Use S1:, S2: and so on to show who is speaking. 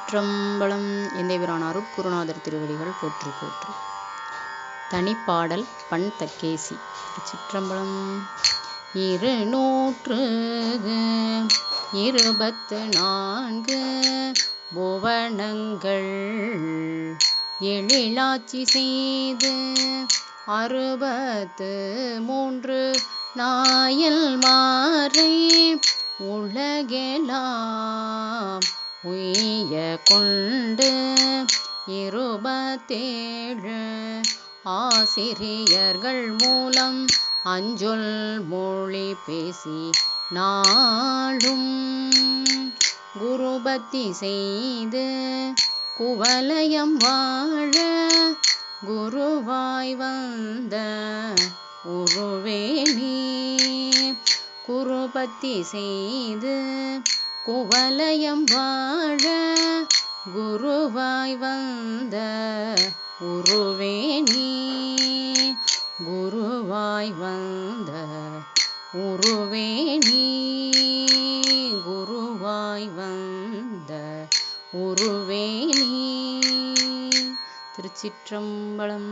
S1: திருச்சிற்றம்பலம். எந்தைபிரான் அருட்குருநாதர் திருவடிகள் போற்றி போற்றி. தனிப்பாடல் பண் தக்கேசி. திருச்சிற்றம்பலம். 224 புவனங்கள் எழிலாட்சி செய்து 63 நாயல் மாறை உலகெல்லாம் உய்ய கொண்டு 27 ஆசிரியர்கள் மூலம் அஞ்சொல் மொழி பேசி நாளும் குருபக்தி செய்து குவலயம் வாழ குருவாய் வந்த உருவே நீ. குருபக்தி செய்து குவலயம் வாழ குருவாய் வந்த உருவே நீ. குருவாய் வந்த உருவே நீ. குருவாய் வந்த உருவே நீ. திருச்சிற்றம்பலம்.